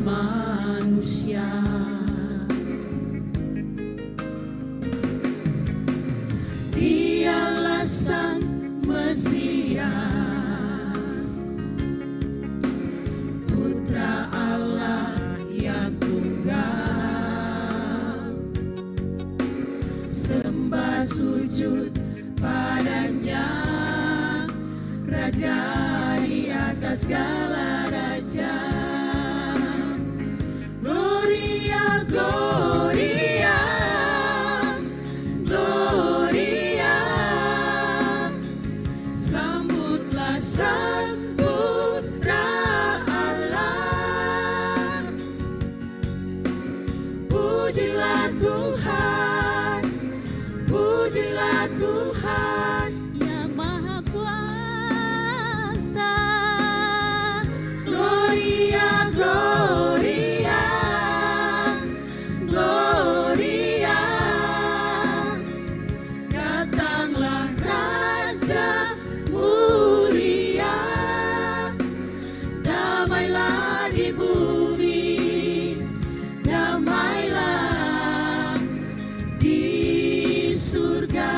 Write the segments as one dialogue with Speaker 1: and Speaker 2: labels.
Speaker 1: manusia. Dialah Sang Mesias, Putra Allah yang tunggal. Sembah sujud padanya, Raja di atas segala raja. Gloria, Gloria, Gloria. Sambutlah Sang Putra Allah. Pujilah Tuhan, pujilah Tuhan yang Maha Kuasa. Gloria, Gloria, Gloria. Datanglah Raja mulia, damailah di bumi, damailah di surga.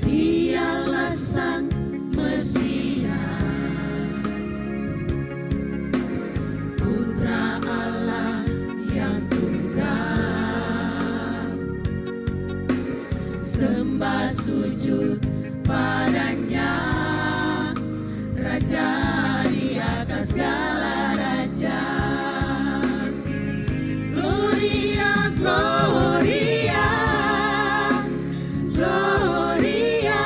Speaker 1: Dialah Sang Mesias, Putra Allah yang tunggal. Sembah sujud padanya, Raja di atas segala raja. Gloria, Gloria, Gloria.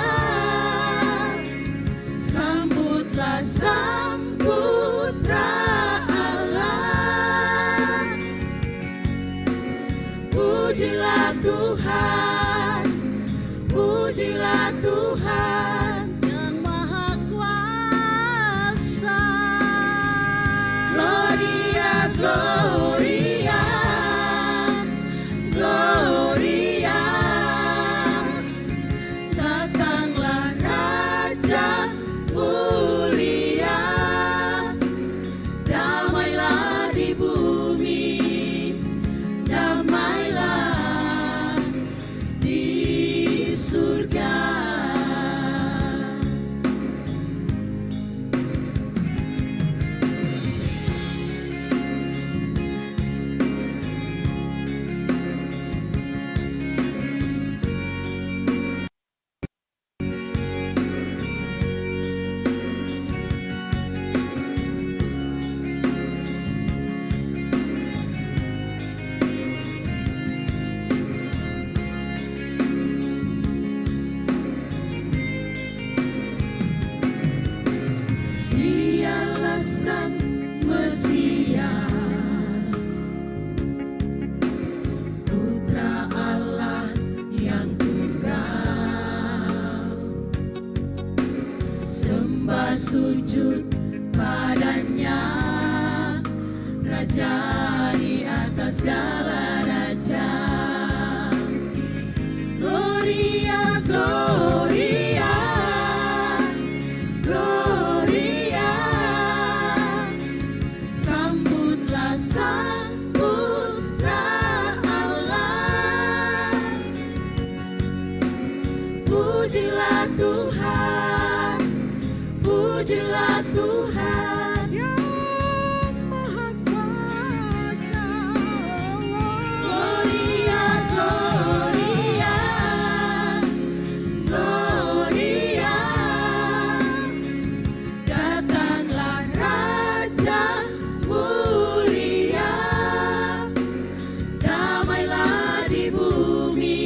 Speaker 1: Sambutlah Sang Putra Allah. Pujilah Tuhan, pujilah Tuhan yang Maha Kuasa. Gloria, Gloria, Gloria. Datanglah Raja mulia, damailah di bumi, damailah di surga. Dialah Sang Mesias, Putra Allah yang tunggal. Sembah sujud padanya, Raja di atas segala raja. Gloria, Gloria, Gloria. Sambutlah Sang Putra Allah. Pujilah Tuhan, pujilah Tuhan yang Maha Kuasa. Gloria, Gloria, Gloria. Datanglah Raja mulia, damailah di bumi,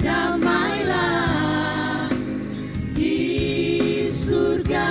Speaker 1: damailah di surga.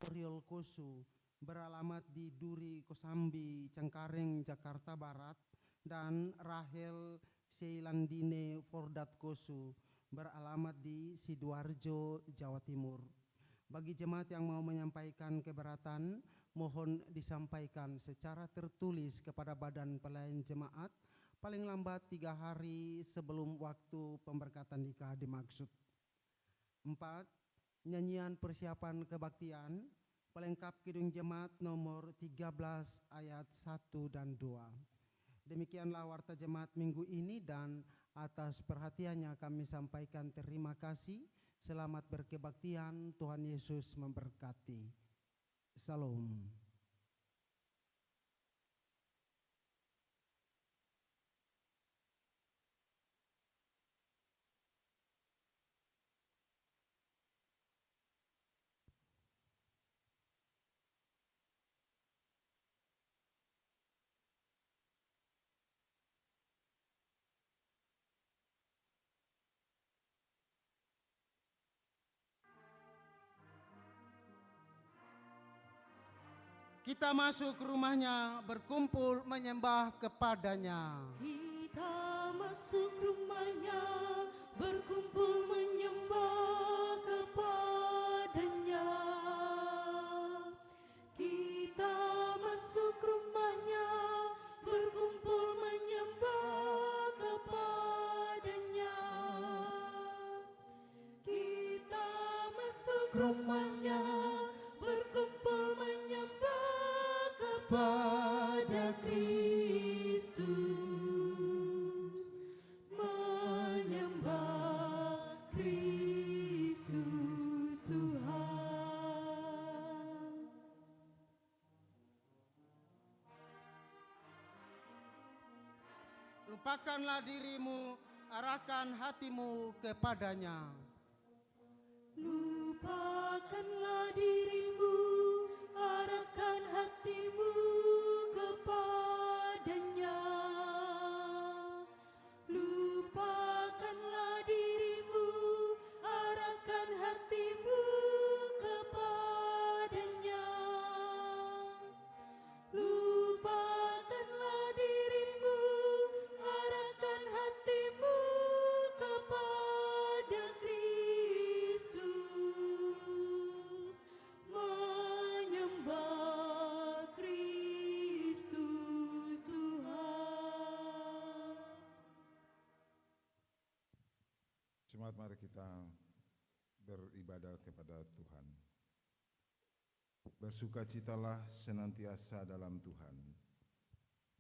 Speaker 2: Oriol Kosu beralamat di Duri Kosambi, Cengkareng, Jakarta Barat, dan Rahel Seilandine Fordat Kosu beralamat di Sidoarjo, Jawa Timur. Bagi jemaat yang mau menyampaikan keberatan, mohon disampaikan secara tertulis kepada Badan Pelayan Jemaat paling lambat 3 hari sebelum waktu pemberkatan nikah dimaksud. 4. Nyanyian persiapan kebaktian pelengkap Kidung Jemaat nomor 13 ayat 1 dan 2. Demikianlah warta jemaat minggu ini, dan atas perhatiannya kami sampaikan terima kasih. Selamat berkebaktian, Tuhan Yesus memberkati. Salam. Kita masuk ke rumahnya, berkumpul menyembah kepadanya.
Speaker 1: Kita masuk rumahnya, berkumpul menyembah kepadanya. Kita masuk rumahnya, berkumpul menyembah kepadanya. Kita masuk rumahnya, berkumpul menyembah kepada Kristus, menyembah Kristus Tuhan.
Speaker 2: Lupakanlah dirimu, arahkan hatimu kepadanya.
Speaker 1: Lupakanlah dirimu, arahkan hatimu kepadanya. Lupakanlah dirimu, arahkan hatimu kepadanya. Lupakanlah dirimu, arahkan hatimu kepada Kristus, menyembah Kristus Tuhan.
Speaker 3: Jemaat, mari kita beribadah kepada Tuhan. Bersukacitalah senantiasa dalam Tuhan.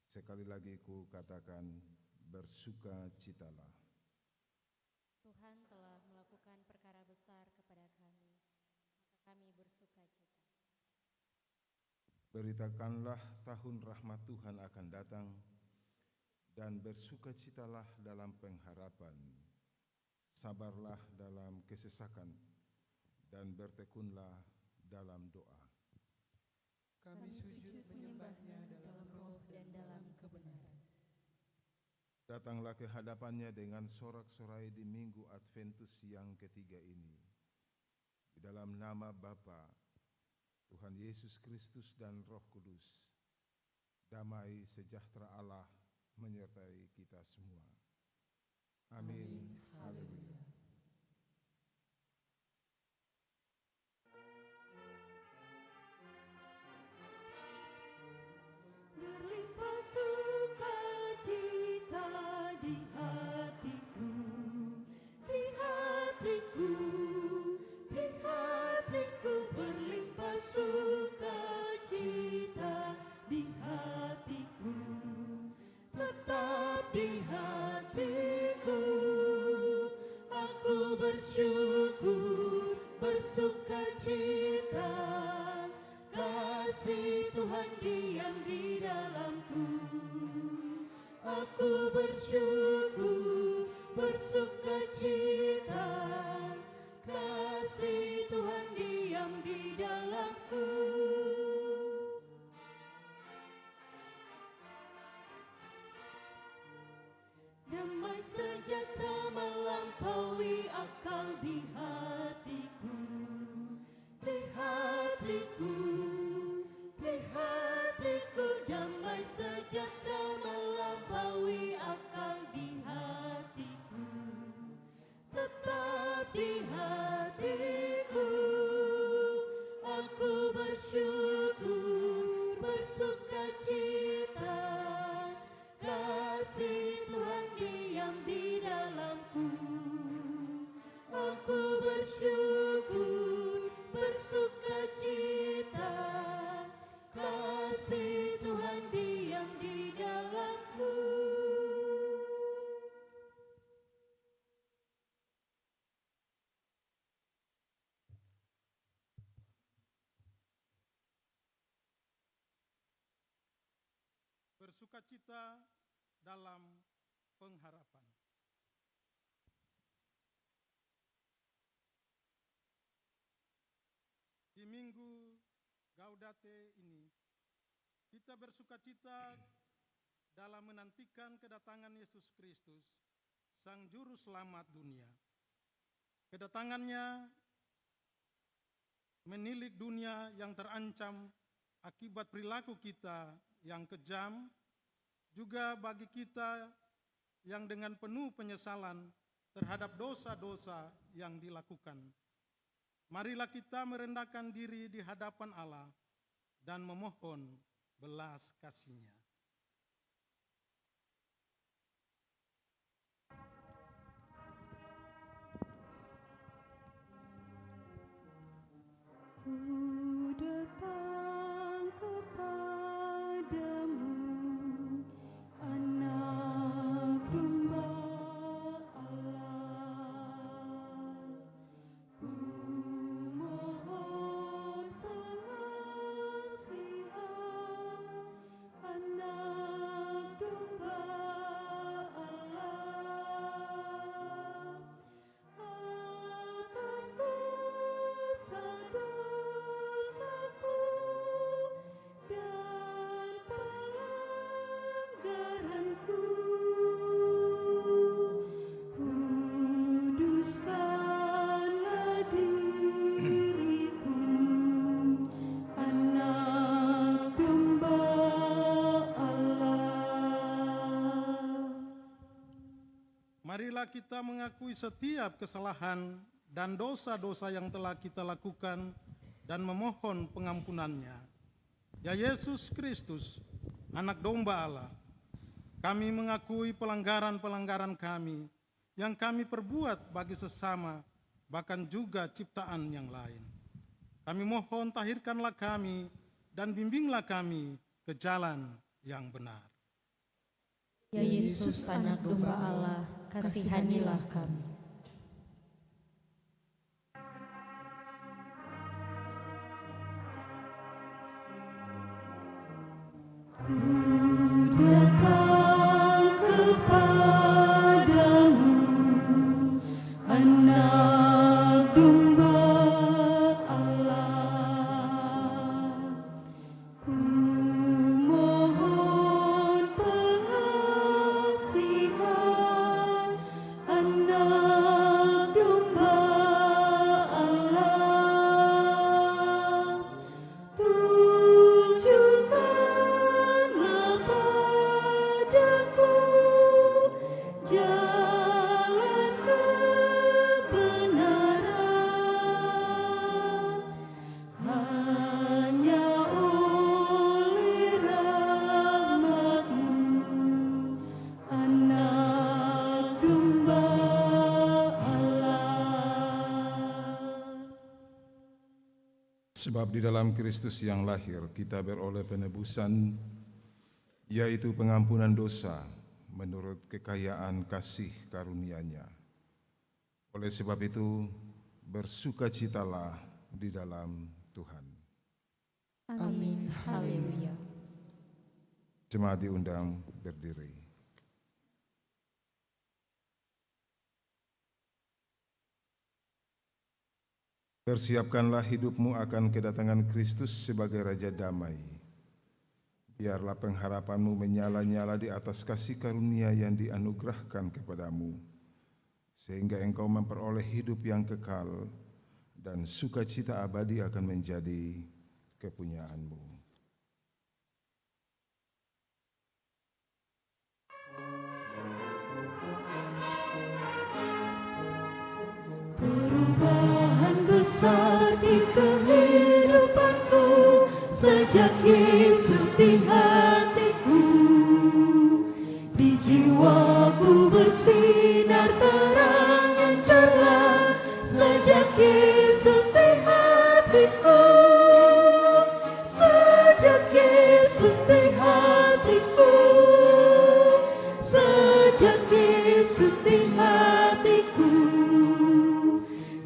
Speaker 3: Sekali lagi ku katakan, bersukacitalah.
Speaker 4: Tuhan telah melakukan perkara besar kepada kami, maka kami bersukacita.
Speaker 3: Beritakanlah tahun rahmat Tuhan akan datang, dan bersukacitalah dalam pengharapan. Sabarlah dalam kesesakan, dan bertekunlah dalam doa.
Speaker 1: Kami sujud menyembahnya dalam roh dan dalam kebenaran.
Speaker 3: Datanglah ke hadapannya dengan sorak-sorai di minggu Adventus yang ketiga ini. Di dalam nama Bapa, Tuhan Yesus Kristus dan Roh Kudus, damai sejahtera Allah menyertai kita semua. Amin. Haleluya.
Speaker 1: Berlimpah sukacita di hatiku, di hatiku, di hatiku. Berlimpah sukacita di hatiku, tetap di hatiku. Aku bersyukur, bersukacita. Kasih Tuhan diam di dalamku. Aku bersyukur, bersukacita. Kasih Tuhan diam di dalamku. Damai sejahtera melampaui akal di hatiku, di hatiku.
Speaker 5: bersukacita dalam pengharapan. Di Minggu Gaudate ini, kita bersukacita dalam menantikan kedatangan Yesus Kristus, Sang Juru Selamat dunia. Kedatangannya menilik dunia yang terancam akibat perilaku kita yang kejam, juga bagi kita yang dengan penuh penyesalan terhadap dosa-dosa yang dilakukan. Marilah kita merendahkan diri di hadapan Allah dan memohon belas kasih-Nya.
Speaker 1: Ku datang kepadamu, Anak Domba Allah. Ku mohon pengasihan, Anak Domba Allah. Atas dosa-dosaku dan pelanggaranku, kuduskanlah diriku, Anak Domba Allah.
Speaker 5: Marilah kita mengakui setiap kesalahan dan dosa-dosa yang telah kita lakukan dan memohon pengampunannya. Ya Yesus Kristus, Anak Domba Allah, kami mengakui pelanggaran-pelanggaran kami yang kami perbuat bagi sesama, bahkan juga ciptaan yang lain. Kami mohon tahirkanlah kami dan bimbinglah kami ke jalan yang benar.
Speaker 4: Ya Yesus, Anak Domba Allah, kasihanilah kami.
Speaker 1: Ku datang kepadamu, Anak Domba Allah. Ku mohon pengasihan, Anak Domba Allah. Tunjukkanlah padaku jalan kebenaran, hanya oleh rahmat-Mu, Anak Domba Allah.
Speaker 3: Sebab di dalam Kristus yang lahir kita beroleh penebusan, yaitu pengampunan dosa menurut kekayaan kasih karunia-Nya. Oleh sebab itu, bersukacitalah di dalam Tuhan.
Speaker 4: Amin. Haleluya.
Speaker 3: Jemaat diundang berdiri. Persiapkanlah hidupmu akan kedatangan Kristus sebagai Raja Damai. Biarlah pengharapanmu menyala-nyala di atas kasih karunia yang dianugerahkan kepadamu, sehingga engkau memperoleh hidup yang kekal dan sukacita abadi akan menjadi kepunyaanmu.
Speaker 1: Perubahan besar di kehidupanku sejak Yesus di hatiku. Di jiwaku bersinar terang yang cerah sejak Yesus di hatiku. Sejak Yesus di hatiku. Sejak Yesus di hatiku.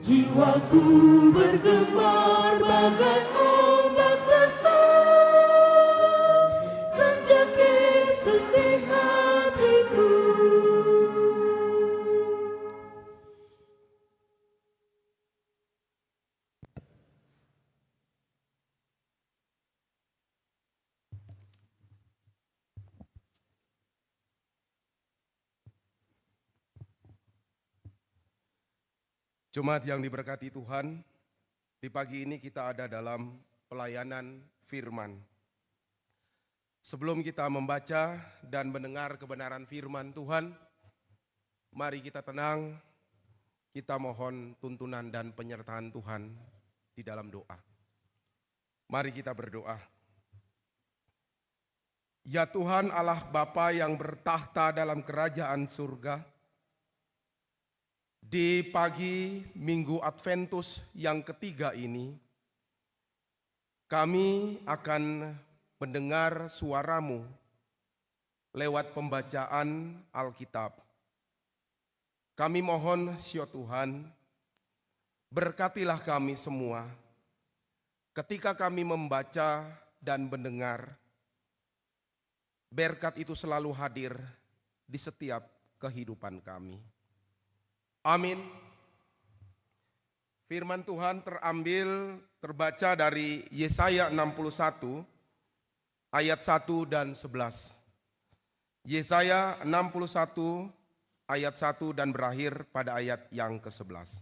Speaker 1: Jiwaku bergemar bagai ombak besar. Sejak Yesus
Speaker 6: Jemaat yang diberkati Tuhan, di pagi ini kita ada dalam pelayanan firman. Sebelum kita membaca dan mendengar kebenaran firman Tuhan, mari kita tenang, kita mohon tuntunan dan penyertaan Tuhan di dalam doa. Mari kita berdoa. Ya Tuhan Allah Bapa yang bertahta dalam kerajaan surga, di pagi Minggu Adventus yang ketiga ini, kami akan mendengar suara-Mu lewat pembacaan Alkitab. Kami mohon, ya Tuhan, berkatilah kami semua ketika kami membaca dan mendengar. Berkat itu selalu hadir di setiap kehidupan kami. Amin. Firman Tuhan terbaca dari Yesaya 61 ayat 1 dan 11. Yesaya 61 ayat 1 dan berakhir pada ayat yang ke-11.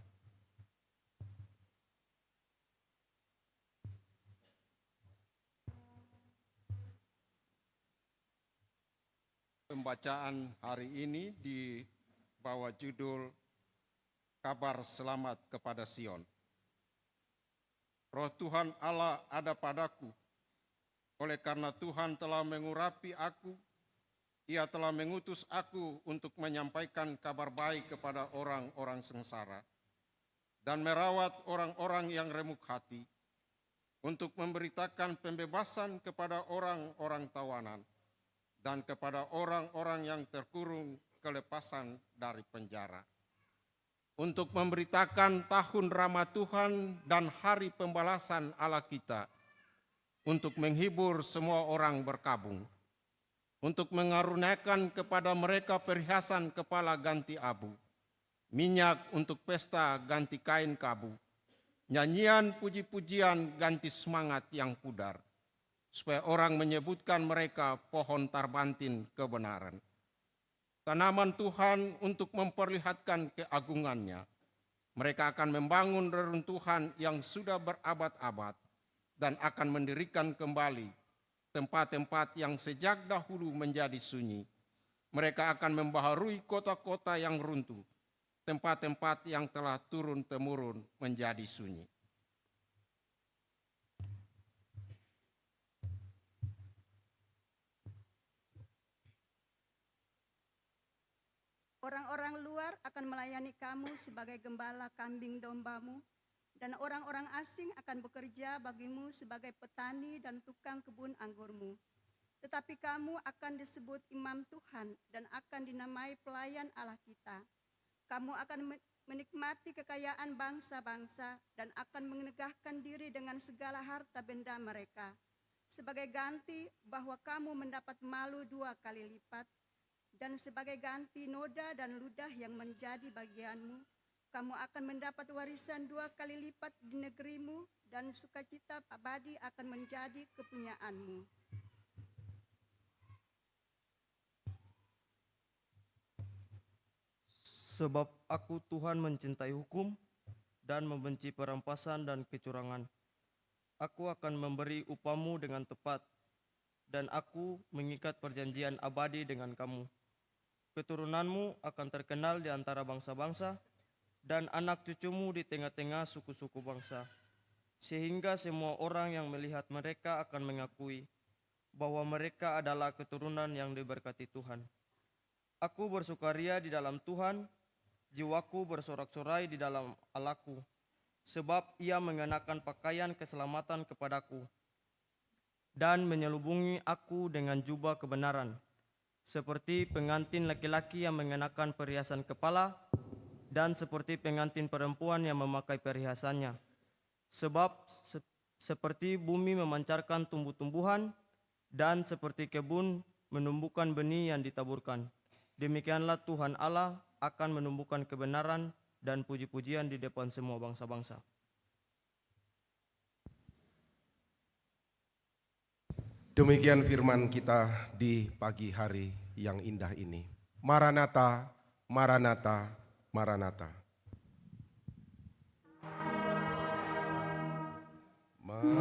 Speaker 7: Pembacaan hari ini di bawah judul Kabar Selamat kepada Sion. Roh Tuhan Allah ada padaku, oleh karena Tuhan telah mengurapi aku, Ia telah mengutus aku untuk menyampaikan kabar baik kepada orang-orang sengsara dan merawat orang-orang yang remuk hati, untuk memberitakan pembebasan kepada orang-orang tawanan dan kepada orang-orang yang terkurung kelepasan dari penjara, untuk memberitakan tahun rahmat Tuhan dan hari pembalasan Allah kita, untuk menghibur semua orang berkabung, untuk mengaruniakan kepada mereka perhiasan kepala ganti abu, minyak untuk pesta ganti kain kabu, nyanyian puji-pujian ganti semangat yang pudar, supaya orang menyebutkan mereka pohon tarbantin kebenaran, tanaman Tuhan untuk memperlihatkan keagungannya. Mereka akan membangun reruntuhan yang sudah berabad-abad dan akan mendirikan kembali tempat-tempat yang sejak dahulu menjadi sunyi. Mereka akan membaharui kota-kota yang runtuh, tempat-tempat yang telah turun-temurun menjadi sunyi.
Speaker 8: Orang-orang luar akan melayani kamu sebagai gembala kambing dombamu, dan orang-orang asing akan bekerja bagimu sebagai petani dan tukang kebun anggurmu. Tetapi kamu akan disebut imam Tuhan dan akan dinamai pelayan Allah kita. Kamu akan menikmati kekayaan bangsa-bangsa dan akan menegahkan diri dengan segala harta benda mereka. Sebagai ganti bahwa kamu mendapat malu 2 kali lipat, dan sebagai ganti noda dan ludah yang menjadi bagianmu, kamu akan mendapat warisan 2 kali lipat di negerimu, dan sukacita abadi akan menjadi kepunyaanmu.
Speaker 9: Sebab aku Tuhan mencintai hukum dan membenci perampasan dan kecurangan. Aku akan memberi upamu dengan tepat, dan aku mengikat perjanjian abadi dengan kamu. Keturunanmu akan terkenal di antara bangsa-bangsa, dan anak cucumu di tengah-tengah suku-suku bangsa, sehingga semua orang yang melihat mereka akan mengakui bahwa mereka adalah keturunan yang diberkati Tuhan. Aku bersukaria di dalam Tuhan, jiwaku bersorak-sorai di dalam Allahku, sebab Ia mengenakan pakaian keselamatan kepadaku dan menyelubungi aku dengan jubah kebenaran, seperti pengantin laki-laki yang mengenakan perhiasan kepala dan seperti pengantin perempuan yang memakai perhiasannya. Sebab seperti bumi memancarkan tumbuh-tumbuhan dan seperti kebun menumbuhkan benih yang ditaburkan, demikianlah Tuhan Allah akan menumbuhkan kebenaran dan puji-pujian di depan semua bangsa-bangsa.
Speaker 6: Demikian firman kita di pagi hari yang indah ini. Maranatha, Maranatha, Maranatha.
Speaker 3: Bapak,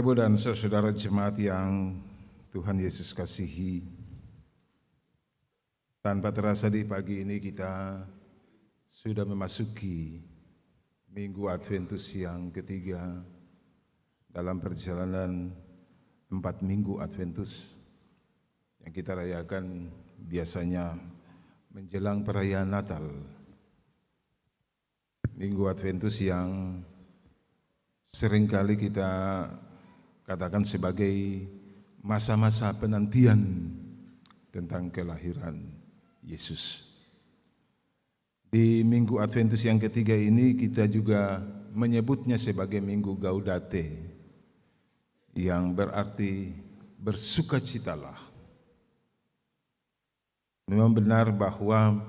Speaker 3: Ibu, dan saudara jemaat yang Tuhan Yesus kasihi, tanpa terasa di pagi ini kita sudah memasuki Minggu Adventus yang ketiga dalam perjalanan 4 Minggu Adventus yang kita rayakan biasanya menjelang perayaan Natal. Minggu Adventus yang seringkali kita katakan sebagai masa-masa penantian tentang kelahiran Yesus. Di Minggu Adventus yang ketiga ini kita juga menyebutnya sebagai Minggu Gaudate, yang berarti bersukacitalah. Memang benar bahwa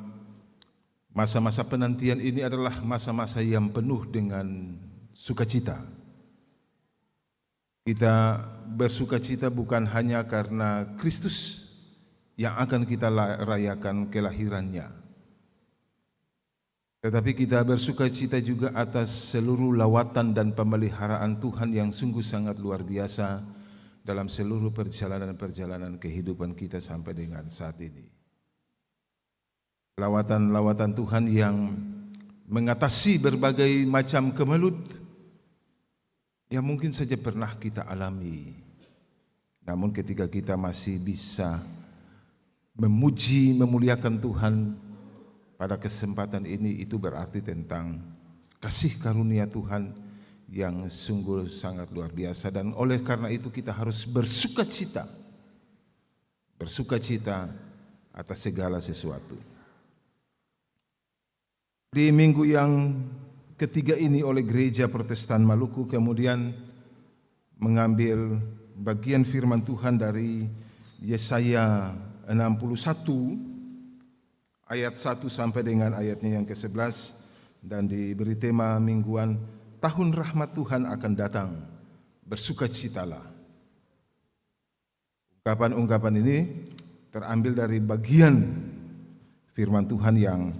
Speaker 3: masa-masa penantian ini adalah masa-masa yang penuh dengan sukacita. Kita bersukacita bukan hanya karena Kristus yang akan kita rayakan kelahirannya, tetapi kita bersukacita juga atas seluruh lawatan dan pemeliharaan Tuhan yang sungguh sangat luar biasa dalam seluruh perjalanan-perjalanan kehidupan kita sampai dengan saat ini. Lawatan-lawatan Tuhan yang mengatasi berbagai macam kemelut yang mungkin saja pernah kita alami. Namun ketika kita masih bisa memuji, memuliakan Tuhan pada kesempatan ini, itu berarti tentang kasih karunia Tuhan yang sungguh sangat luar biasa. Dan oleh karena itu kita harus bersukacita. Bersukacita atas segala sesuatu. Di minggu yang ketiga ini oleh Gereja Protestan Maluku kemudian mengambil bagian firman Tuhan dari Yesaya 61 ayat 1 sampai dengan ayatnya yang ke-11 dan diberi tema mingguan Tahun Rahmat Tuhan akan datang, bersukacitalah. Ungkapan-ungkapan ini terambil dari bagian firman Tuhan yang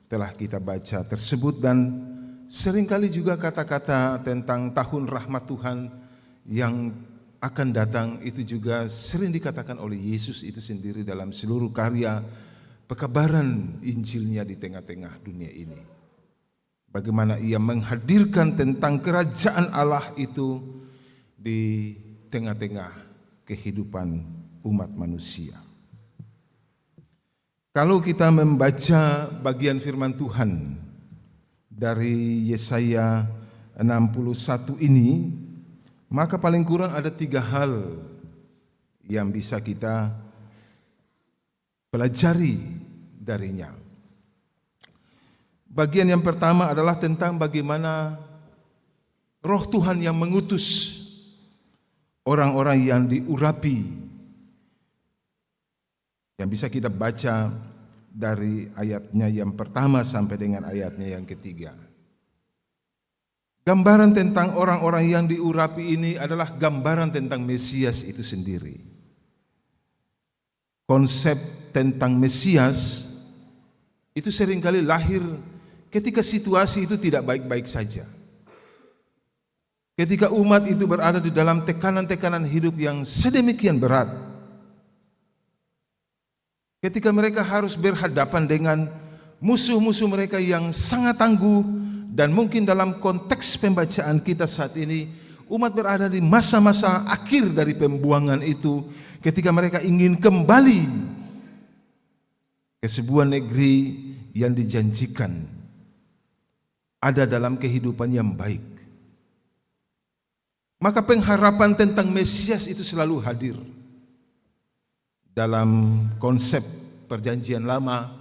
Speaker 3: telah kita baca tersebut, dan seringkali juga kata-kata tentang tahun rahmat Tuhan yang akan datang itu juga sering dikatakan oleh Yesus itu sendiri dalam seluruh karya pekabaran Injilnya di tengah-tengah dunia ini. Bagaimana ia menghadirkan tentang kerajaan Allah itu di tengah-tengah kehidupan umat manusia. Kalau kita membaca bagian firman Tuhan dari Yesaya 61 ini, maka paling kurang ada 3 hal yang bisa kita pelajari darinya. Bagian yang pertama adalah tentang bagaimana Roh Tuhan yang mengutus orang-orang yang diurapi, yang bisa kita baca dari ayatnya yang pertama sampai dengan ayatnya yang ketiga. Gambaran tentang orang-orang yang diurapi ini adalah gambaran tentang Mesias itu sendiri. Konsep tentang Mesias itu seringkali lahir ketika situasi itu tidak baik-baik saja. Ketika umat itu berada di dalam tekanan-tekanan hidup yang sedemikian berat. Ketika mereka harus berhadapan dengan musuh-musuh mereka yang sangat tangguh, dan mungkin dalam konteks pembacaan kita saat ini, umat berada di masa-masa akhir dari pembuangan itu, ketika mereka ingin kembali ke sebuah negeri yang dijanjikan ada dalam kehidupan yang baik. Maka pengharapan tentang Mesias itu selalu hadir. Dalam konsep perjanjian lama,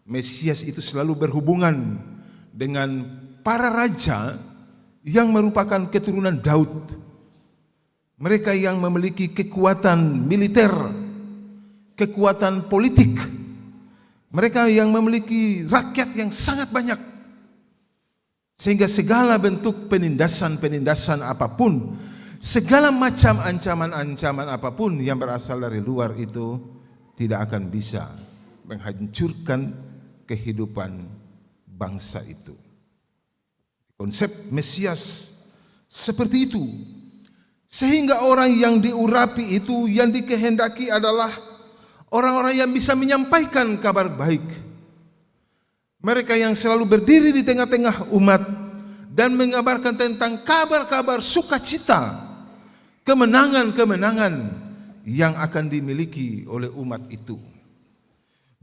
Speaker 3: Mesias itu selalu berhubungan dengan para raja yang merupakan keturunan Daud. Mereka yang memiliki kekuatan militer, kekuatan politik. Mereka yang memiliki rakyat yang sangat banyak. Sehingga segala bentuk penindasan-penindasan apapun, segala macam ancaman-ancaman apapun yang berasal dari luar itu tidak akan bisa menghancurkan kehidupan bangsa itu. Konsep Mesias seperti itu. Sehingga orang yang diurapi itu, yang dikehendaki adalah orang-orang yang bisa menyampaikan kabar baik. Mereka yang selalu berdiri di tengah-tengah umat dan mengabarkan tentang kabar-kabar sukacita, kemenangan-kemenangan yang akan dimiliki oleh umat itu.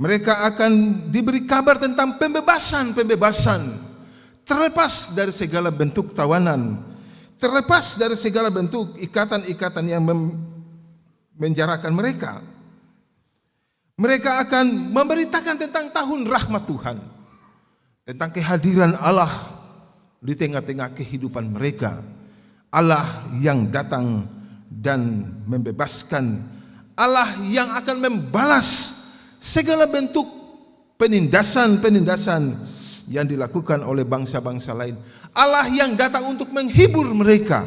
Speaker 3: Mereka akan diberi kabar tentang pembebasan-pembebasan, terlepas dari segala bentuk tawanan, terlepas dari segala bentuk ikatan-ikatan yang menjarakan mereka. Mereka akan memberitakan tentang tahun rahmat Tuhan, tentang kehadiran Allah di tengah-tengah kehidupan mereka. Allah yang datang dan membebaskan, Allah yang akan membalas segala bentuk penindasan-penindasan yang dilakukan oleh bangsa-bangsa lain. Allah yang datang untuk menghibur mereka,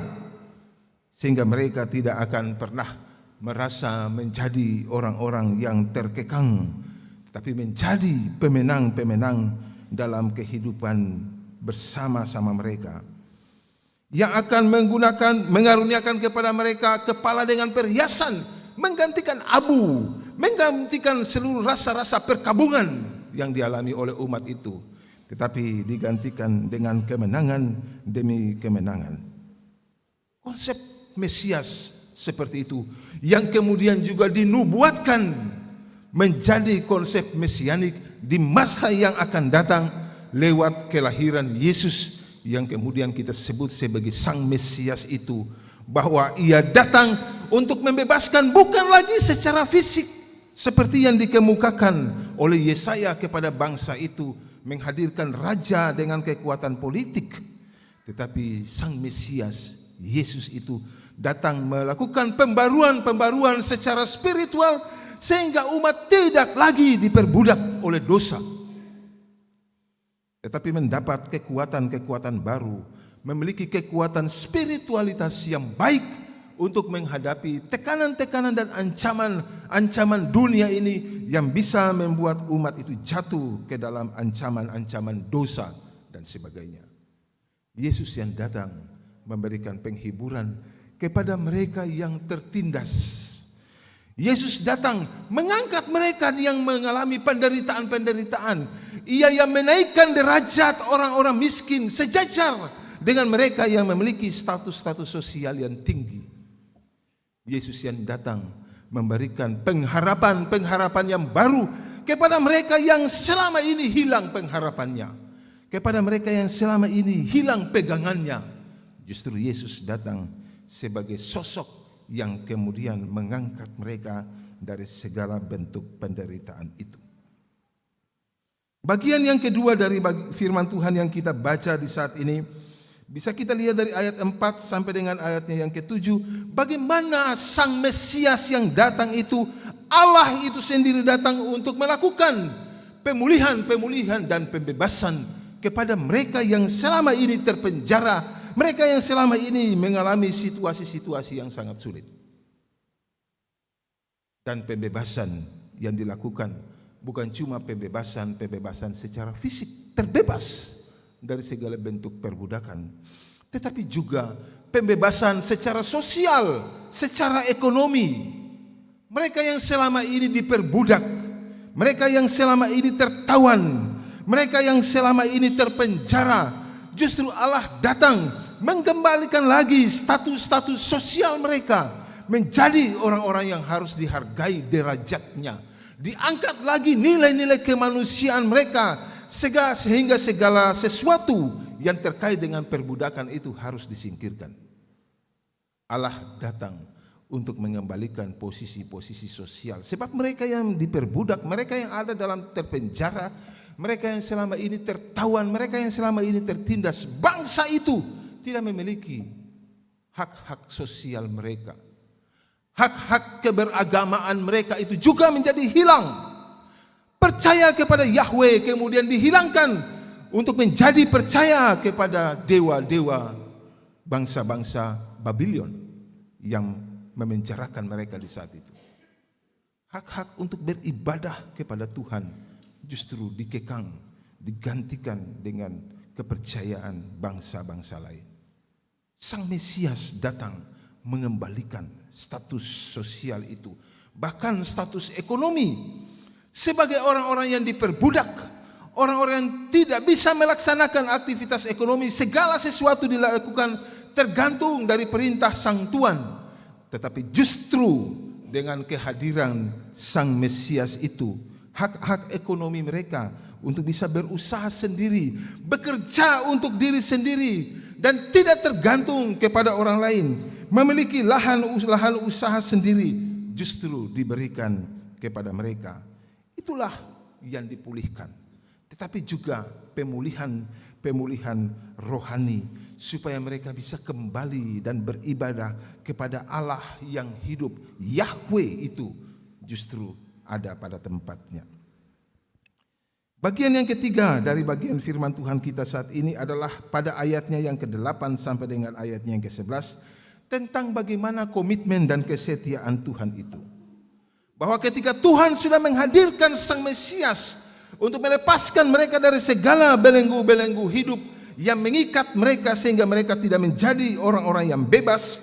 Speaker 3: sehingga mereka tidak akan pernah merasa menjadi orang-orang yang terkekang, tapi menjadi pemenang-pemenang dalam kehidupan bersama-sama mereka. Yang akan mengaruniakan kepada mereka kepala dengan perhiasan, menggantikan abu, menggantikan seluruh rasa-rasa perkabungan yang dialami oleh umat itu, tetapi digantikan dengan kemenangan demi kemenangan. Konsep Mesias seperti itu, yang kemudian juga dinubuatkan menjadi konsep mesianik di masa yang akan datang lewat kelahiran Yesus yang kemudian kita sebut sebagai Sang Mesias itu, bahwa ia datang untuk membebaskan bukan lagi secara fisik seperti yang dikemukakan oleh Yesaya kepada bangsa itu, menghadirkan raja dengan kekuatan politik, tetapi Sang Mesias Yesus itu datang melakukan pembaruan-pembaruan secara spiritual sehingga umat tidak lagi diperbudak oleh dosa, tetapi mendapat kekuatan-kekuatan baru, memiliki kekuatan spiritualitas yang baik untuk menghadapi tekanan-tekanan dan ancaman dunia ini yang bisa membuat umat itu jatuh ke dalam ancaman-ancaman dosa dan sebagainya. Yesus yang datang memberikan penghiburan kepada mereka yang tertindas. Yesus datang mengangkat mereka yang mengalami penderitaan-penderitaan. Ia yang menaikkan derajat orang-orang miskin sejajar dengan mereka yang memiliki status-status sosial yang tinggi. Yesus yang datang memberikan pengharapan-pengharapan yang baru kepada mereka yang selama ini hilang pengharapannya, kepada mereka yang selama ini hilang pegangannya. Justru Yesus datang sebagai sosok yang kemudian mengangkat mereka dari segala bentuk penderitaan itu. Bagian yang kedua dari firman Tuhan yang kita baca di saat ini, bisa kita lihat dari ayat 4 sampai dengan ayatnya yang ke-7, bagaimana Sang Mesias yang datang itu, Allah itu sendiri datang untuk melakukan pemulihan dan pembebasan kepada mereka yang selama ini terpenjara, mereka yang selama ini mengalami situasi-situasi yang sangat sulit. Dan pembebasan yang dilakukan bukan cuma pembebasan secara fisik, terbebas dari segala bentuk perbudakan, tetapi juga pembebasan secara sosial, secara ekonomi. Mereka yang selama ini diperbudak, mereka yang selama ini tertawan, mereka yang selama ini terpenjara, justru Allah datang mengembalikan lagi status-status sosial mereka menjadi orang-orang yang harus dihargai derajatnya. Diangkat lagi nilai-nilai kemanusiaan mereka sehingga segala sesuatu yang terkait dengan perbudakan itu harus disingkirkan. Allah datang untuk mengembalikan posisi-posisi sosial. Sebab mereka yang diperbudak, mereka yang ada dalam terpenjara, mereka yang selama ini tertawan, mereka yang selama ini tertindas, bangsa itu tidak memiliki hak-hak sosial mereka. Hak-hak keberagamaan mereka itu juga menjadi hilang. Percaya kepada Yahweh kemudian dihilangkan. untuk menjadi percaya kepada dewa-dewa bangsa-bangsa Babylon yang memenjarakan mereka di saat itu. Hak-hak untuk beribadah kepada Tuhan justru dikekang, digantikan dengan kepercayaan bangsa-bangsa lain. Sang Mesias datang mengembalikan status sosial itu, bahkan status ekonomi, sebagai orang-orang yang diperbudak, orang-orang yang tidak bisa melaksanakan aktivitas ekonomi, segala sesuatu dilakukan tergantung dari perintah Sang Tuan. Tetapi justru dengan kehadiran Sang Mesias itu, hak-hak ekonomi mereka untuk bisa berusaha sendiri, bekerja untuk diri sendiri, dan tidak tergantung kepada orang lain, memiliki lahan usaha sendiri, justru diberikan kepada mereka. Itulah yang dipulihkan. Tetapi juga pemulihan rohani, supaya mereka bisa kembali dan beribadah kepada Allah yang hidup. Yahweh itu justru ada pada tempatnya. Bagian yang ketiga dari bagian firman Tuhan kita saat ini adalah pada ayatnya yang ke-8 sampai dengan ayatnya yang ke-11, tentang bagaimana komitmen dan kesetiaan Tuhan itu. Bahwa ketika Tuhan sudah menghadirkan Sang Mesias untuk melepaskan mereka dari segala belenggu-belenggu hidup yang mengikat mereka sehingga mereka tidak menjadi orang-orang yang bebas,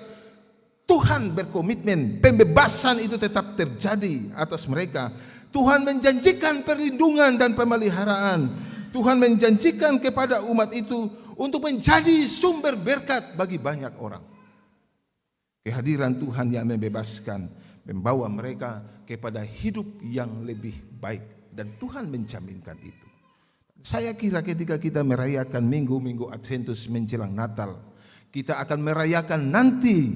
Speaker 3: Tuhan berkomitmen pembebasan itu tetap terjadi atas mereka. Tuhan menjanjikan perlindungan dan pemeliharaan. Tuhan menjanjikan kepada umat itu untuk menjadi sumber berkat bagi banyak orang. Kehadiran Tuhan yang membebaskan, membawa mereka kepada hidup yang lebih baik, dan Tuhan menjaminkan itu. Saya kira ketika kita merayakan minggu-minggu Adventus menjelang Natal, kita akan merayakan nanti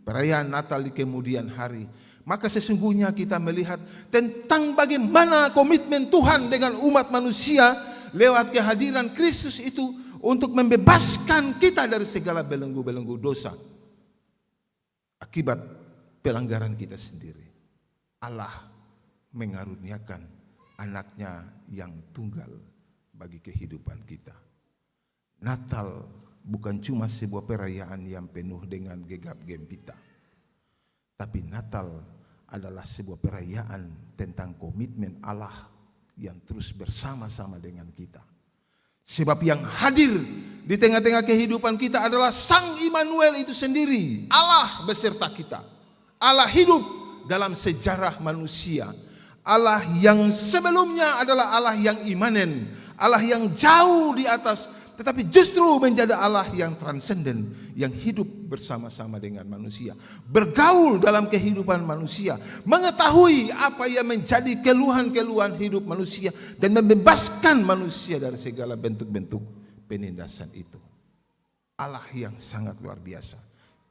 Speaker 3: perayaan Natal di kemudian hari, maka sesungguhnya kita melihat tentang bagaimana komitmen Tuhan dengan umat manusia lewat kehadiran Kristus itu untuk membebaskan kita dari segala belenggu-belenggu dosa akibat pelanggaran kita sendiri. Allah mengaruniakan anaknya yang tunggal bagi kehidupan kita. Natal bukan cuma sebuah perayaan yang penuh dengan gegap gempita, tapi Natal adalah sebuah perayaan tentang komitmen Allah yang terus bersama-sama dengan kita. Sebab yang hadir di tengah-tengah kehidupan kita adalah Sang Immanuel itu sendiri, Allah beserta kita. Allah hidup dalam sejarah manusia. Allah yang sebelumnya adalah Allah yang imanen, Allah yang jauh di atas, tetapi justru menjadi Allah yang transenden, yang hidup bersama-sama dengan manusia, bergaul dalam kehidupan manusia, mengetahui apa yang menjadi keluhan-keluhan hidup manusia, dan membebaskan manusia dari segala bentuk-bentuk penindasan itu. Allah yang sangat luar biasa.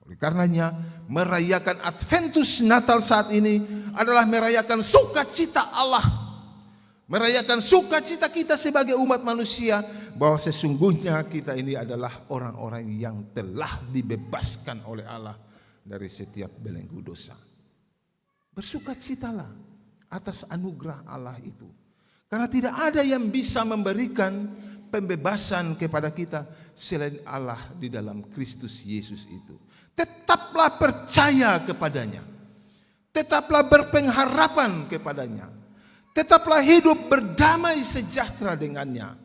Speaker 3: Oleh karenanya, merayakan Adventus Natal saat ini adalah merayakan sukacita Allah, merayakan sukacita kita sebagai umat manusia, bahwa sesungguhnya kita ini adalah orang-orang yang telah dibebaskan oleh Allah dari setiap belenggu dosa. Bersukacitalah atas anugerah Allah itu, karena tidak ada yang bisa memberikan pembebasan kepada kita selain Allah di dalam Kristus Yesus itu. Tetaplah percaya kepadanya, tetaplah berpengharapan kepadanya, tetaplah hidup berdamai sejahtera dengannya,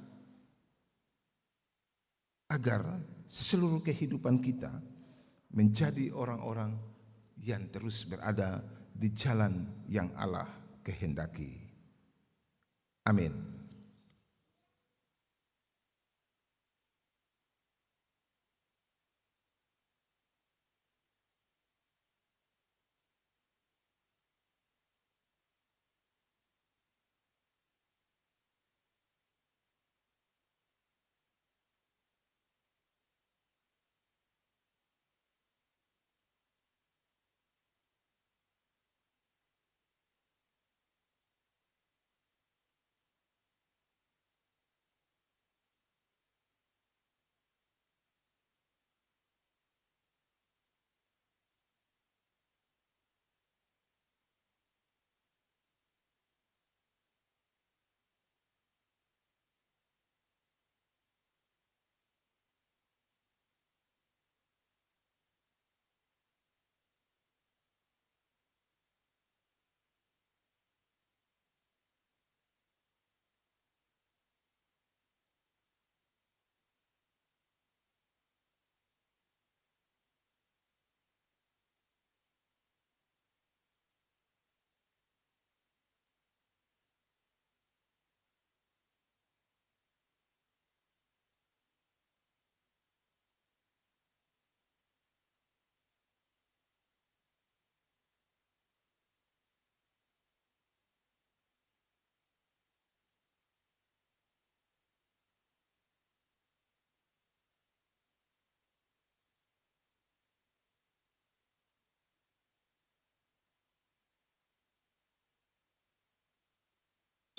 Speaker 3: agar seluruh kehidupan kita menjadi orang-orang yang terus berada di jalan yang Allah kehendaki. Amin.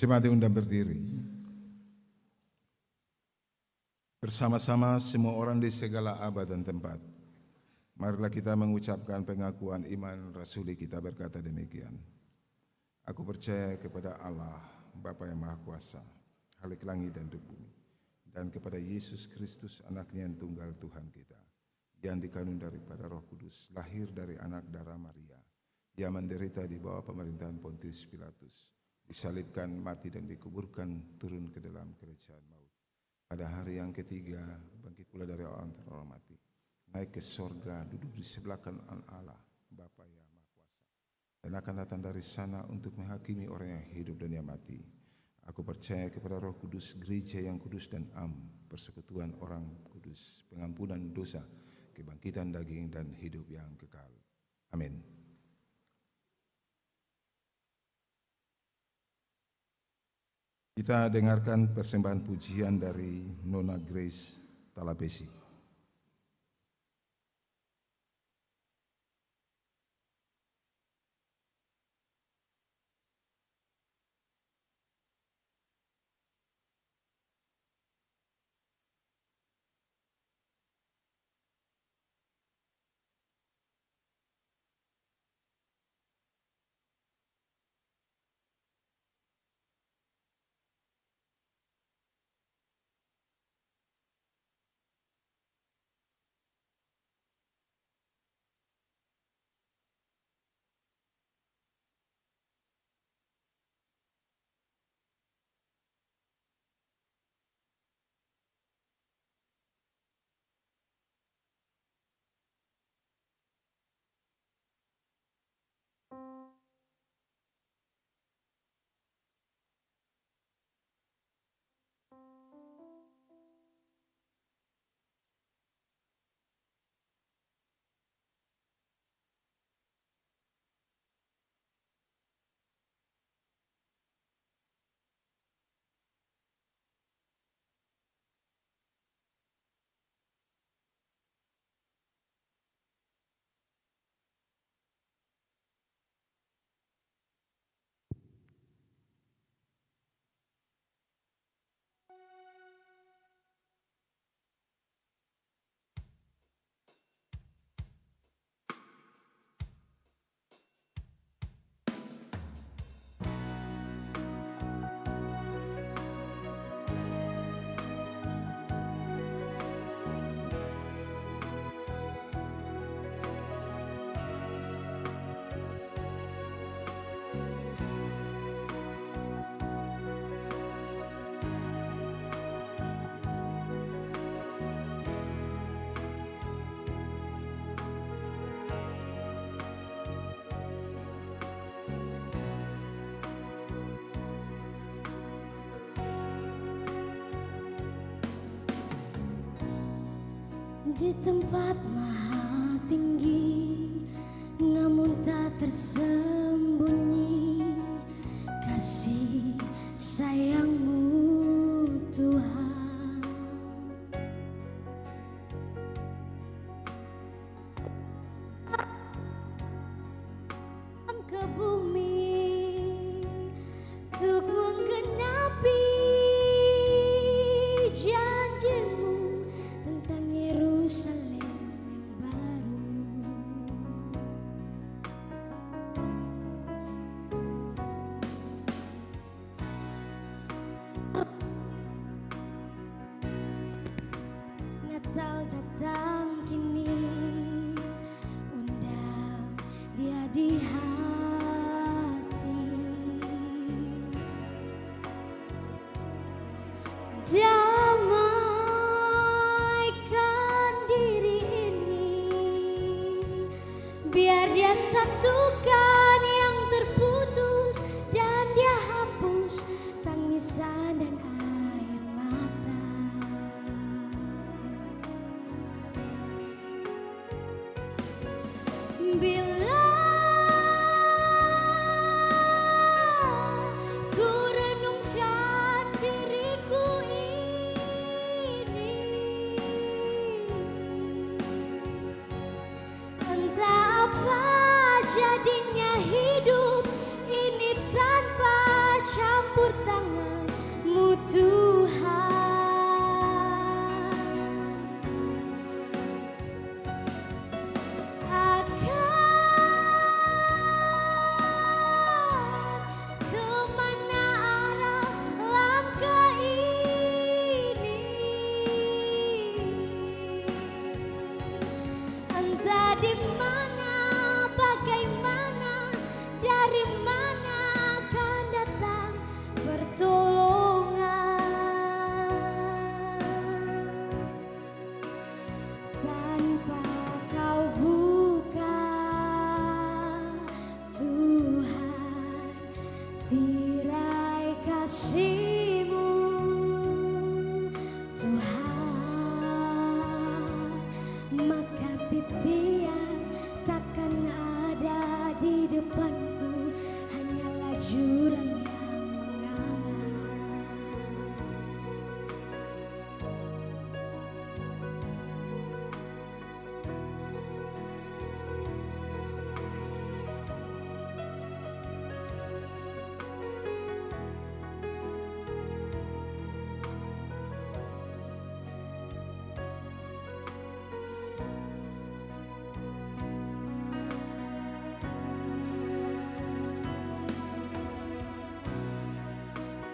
Speaker 3: Jemaat diundang berdiri. Bersama-sama semua orang di segala abad dan tempat, marilah kita mengucapkan pengakuan iman rasuli kita berkata demikian. Aku percaya kepada Allah, Bapa yang Maha Kuasa, Khalik langit dan bumi, dan kepada Yesus Kristus, anaknya yang tunggal Tuhan kita, yang dikandung daripada Roh Kudus, lahir dari anak darah Maria, yang menderita di bawah pemerintahan Pontius Pilatus, disalibkan, mati dan dikuburkan, turun ke dalam kerajaan maut. Pada hari yang ketiga, bangkit pula dari antara orang mati, naik ke sorga, duduk di sebelah kanan Allah, Bapa yang Maha Kuasa, dan akan datang dari sana untuk menghakimi orang yang hidup dan yang mati. Aku percaya kepada Roh Kudus, gereja yang kudus dan persekutuan orang kudus, pengampunan dosa, kebangkitan daging dan hidup yang kekal. Amin. Kita dengarkan persembahan pujian dari Nona Grace Talabesi.
Speaker 10: Di tempat maha tinggi, namun tak tersembunyi kasih sayang-Mu Tuhan. Ke bumi untuk menggenapi janji-Mu tentang Yerusalem yang baru. Natal datang kini, undang Dia di hati. Damaikan diri ini, biar Dia satukan yang terputus, dan Dia hapus tangisan dan air mata. Bila ku renungkan diriku ini, entah apa jadinya hidup ini tanpa campur tangan. kasih-Mu Tuhan, maka titian takkan ada di depanku, hanyalah jurang yang menganga.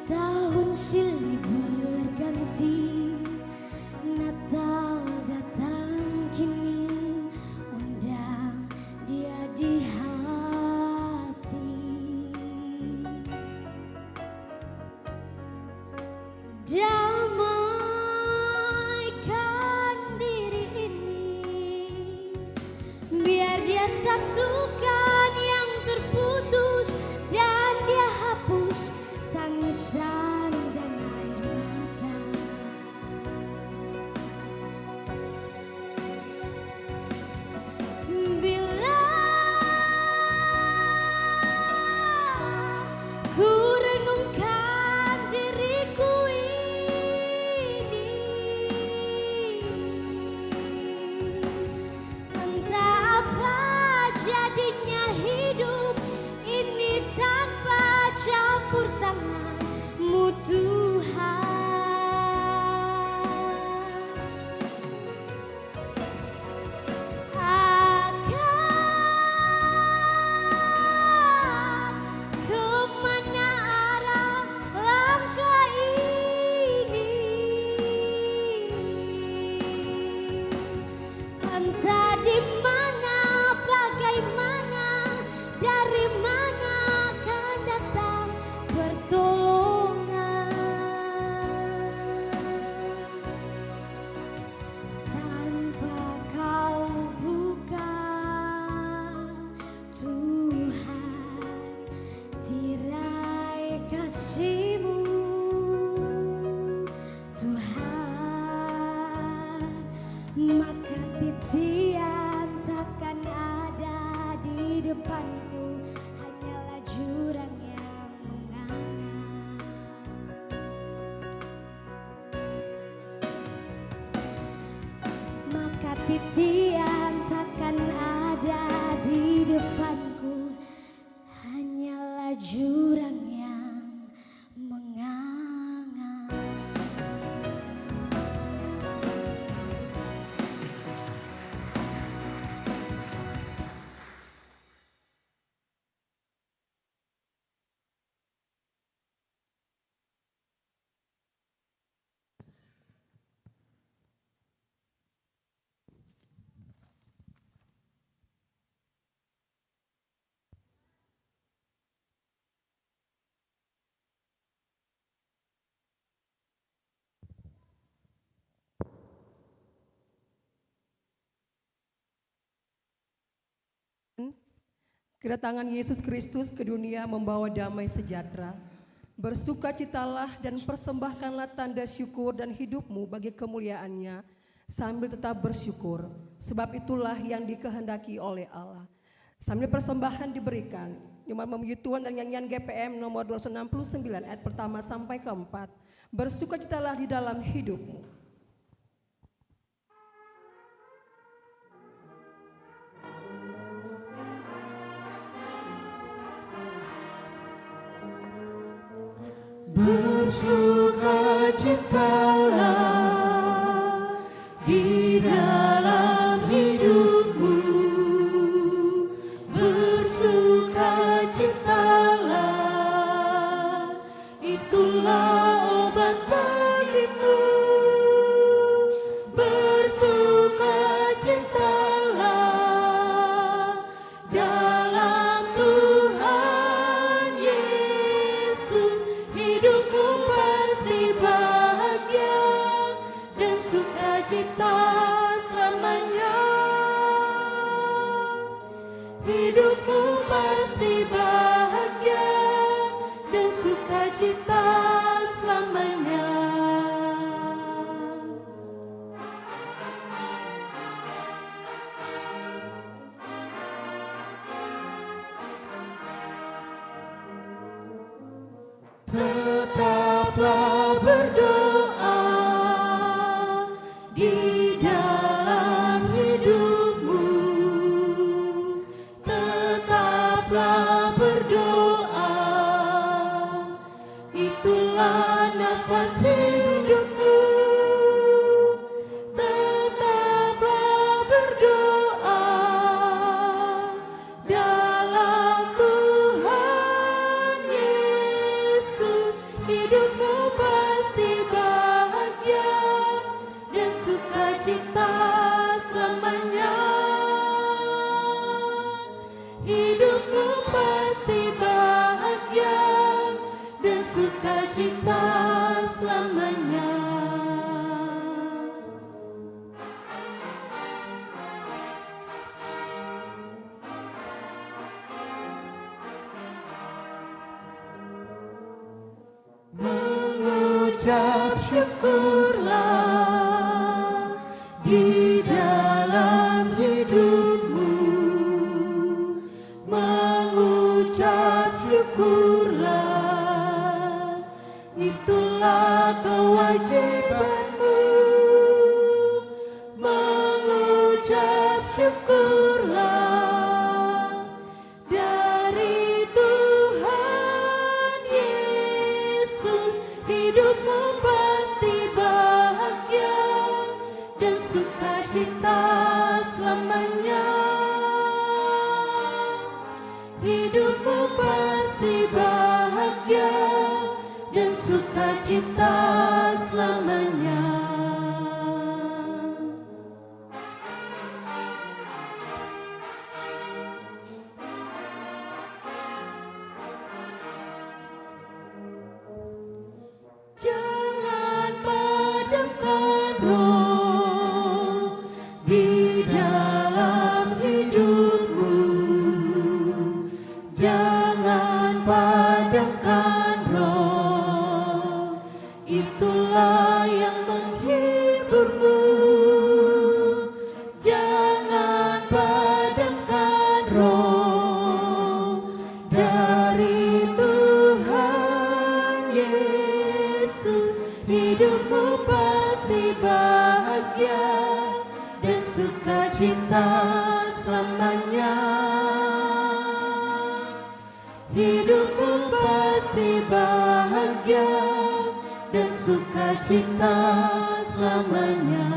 Speaker 10: Tahun silih berganti, Natal datang kini, undang dia di hati. Damaikan diri ini, biar dia satukan yang terputus, dan dia hapus tangisan dan air mata. Bila ku renungkan diriku ini, entah apa jadinya hidup ini tanpa campur tangan-Mu Tuhan. Akan kemana arah langkah ini? Entah di mana, bagaimana, dari mana akan datang pertolongan. Tanpa Kau buka, Tuhan, tirai kasih-Mu Tuhan, maka titian takkan ada di depanku, hanyalah jurang yang menganga. Maka titian takkan ada di depanku, hanyalah jurang yang menganga.
Speaker 11: Kedatangan Yesus Kristus ke dunia membawa damai sejahtera. Bersukacitalah dan persembahkanlah tanda syukur dan hidupmu bagi kemuliaannya, sambil tetap bersyukur, sebab itulah yang dikehendaki oleh Allah. Sambil persembahan diberikan, Nyoman memuji Tuhan dan nyanyian GPM nomor 269 ayat pertama sampai keempat. Bersukacitalah di dalam hidupmu.
Speaker 1: Bersukacitalah di dalam hidupmu, bersukacitalah, itulah obat bagimu. Bersukacitalah dalam Tuhan Yesus, hidupmu pasti bahagia dan sukacita selamanya. Hidupmu pasti bahagia dan sukacita Tetaplah berdoa di dalam hidupmu. Tetaplah berdoa, itulah nafas hidupmu. Tetaplah berdoa dalam Tuhan Yesus. Hidupmu pasti bahagia dan sukacita selamanya. Hidupmu pasti bahagia dan sukacita selamanya. Mengucap syukurlah di dalam hidupmu. Mengucap syukurlah, itulah kewajibanmu. Mengucap syukurlah dari Tuhan Yesus. Hidupmu pasti bahagia dan sukacita selamanya. Hidupmu pasti bahagia dan sukacita selamanya. Jangan padamkan roh di dalam hidupmu. Jangan padamkan roh, itulah yang menghiburmu. Jangan padamkan roh dari Tuhan Yesus. Hidupmu pasti bahagia dan sukacita selamanya. Hidupmu pasti bahagia dan sukacita selamanya.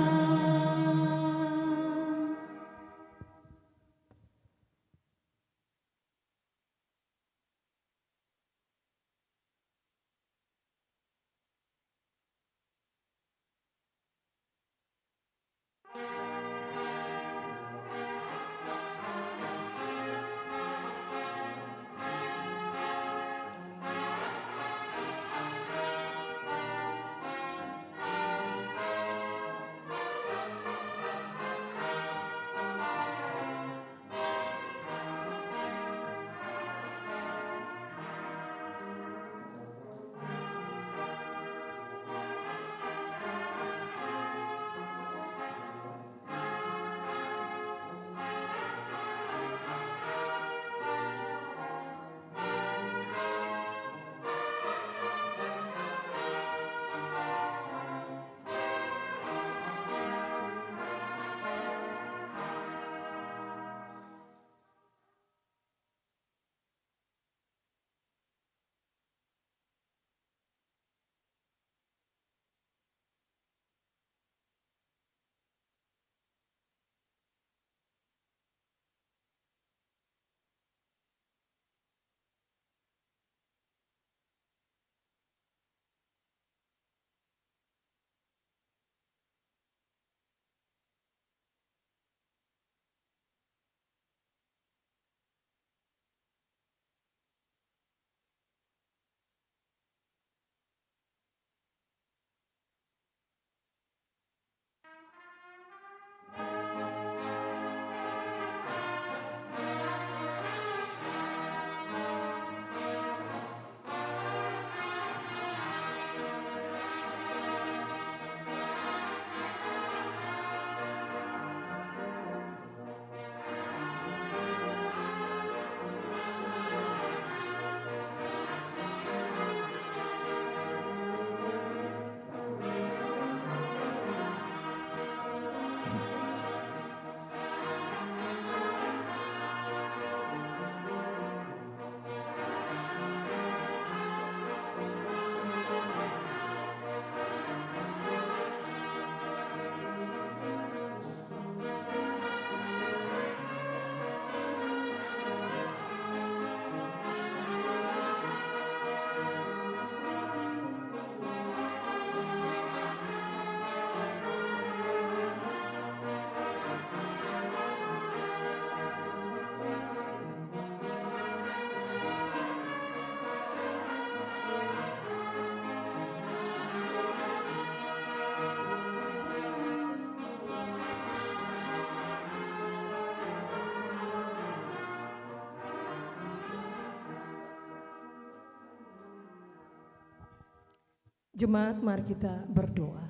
Speaker 11: Jemaat, mari kita berdoa.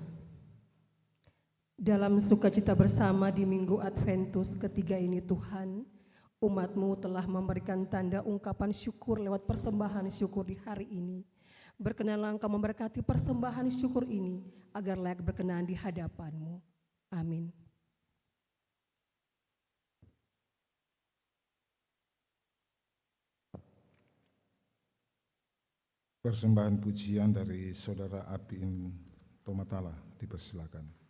Speaker 11: Dalam sukacita bersama di Minggu Adventus ketiga ini Tuhan, umat-Mu telah memberikan tanda ungkapan syukur lewat persembahan syukur di hari ini. Berkenanlah Engkau memberkati persembahan syukur ini agar layak berkenan di hadapan-Mu. Amin.
Speaker 3: Persembahan pujian dari Saudara Apin Tomatala dipersilakan.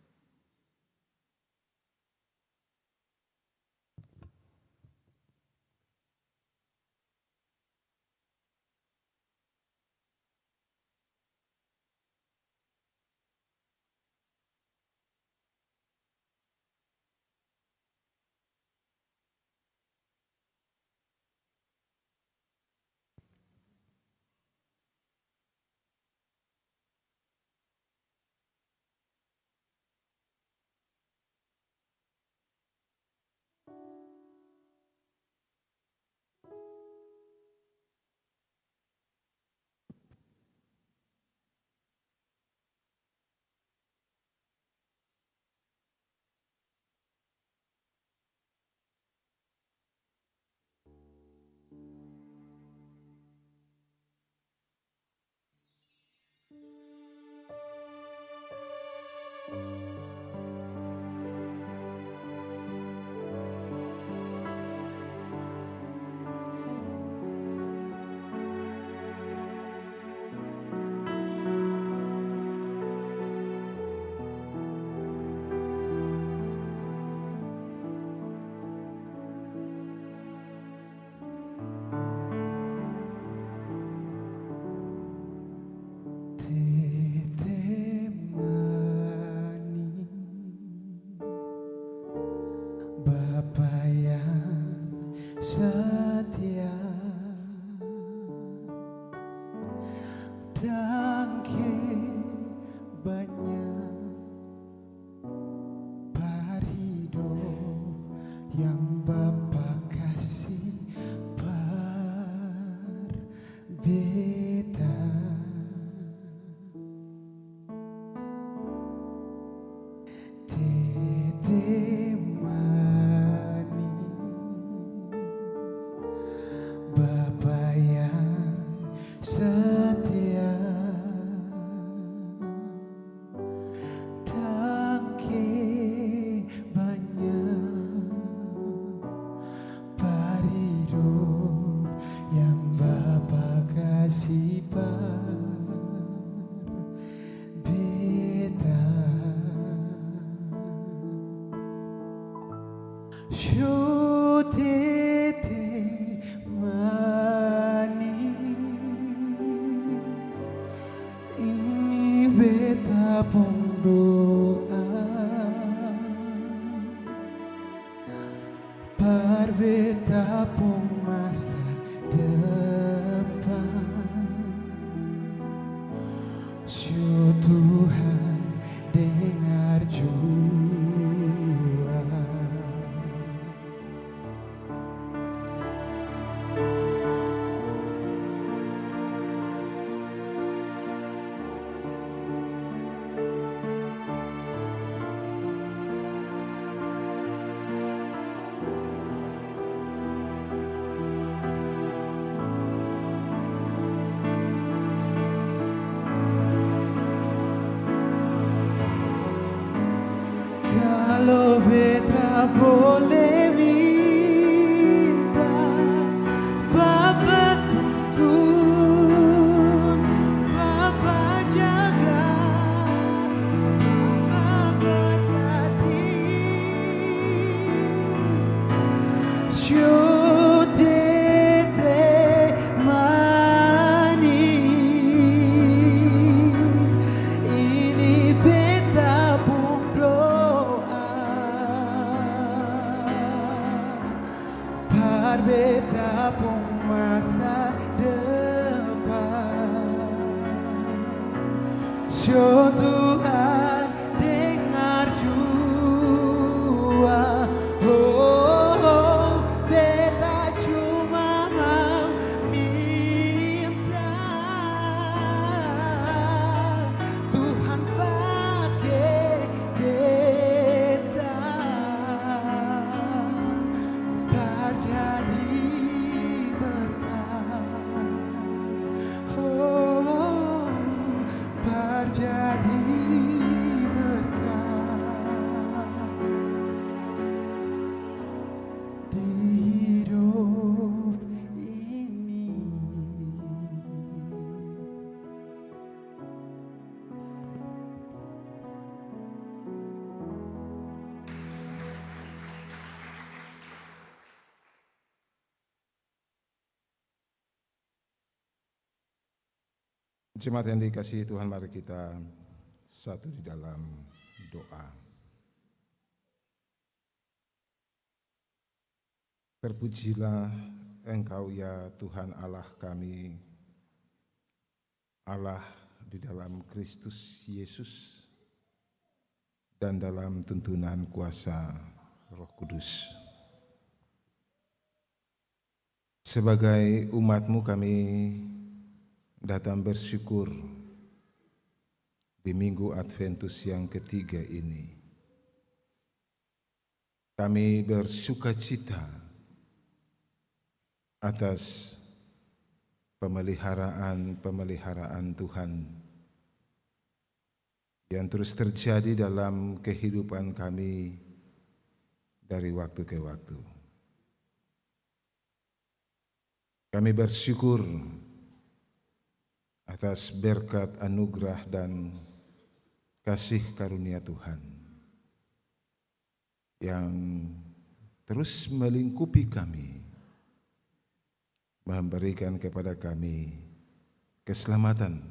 Speaker 1: Kalau beta boleh minta, Bapa tuntun, Bapa jaga, Bapa berkati. Sio tete manis, ini beta pun beta pun masa depan. So Tuhan dengar jua, oh, beta cuma mau minta
Speaker 3: Jemaat yang dikasihi Tuhan, mari kita satu di dalam doa. Terpujilah Engkau ya Tuhan Allah kami, Allah di dalam Kristus Yesus dan dalam tuntunan kuasa Roh Kudus. Sebagai umat-Mu kami datang bersyukur di Minggu Adventus yang ketiga ini. Kami bersukacita atas pemeliharaan Tuhan yang terus terjadi dalam kehidupan kami dari waktu ke waktu. Kami bersyukur atas berkat anugerah dan kasih karunia Tuhan yang terus melingkupi kami, memberikan kepada kami keselamatan,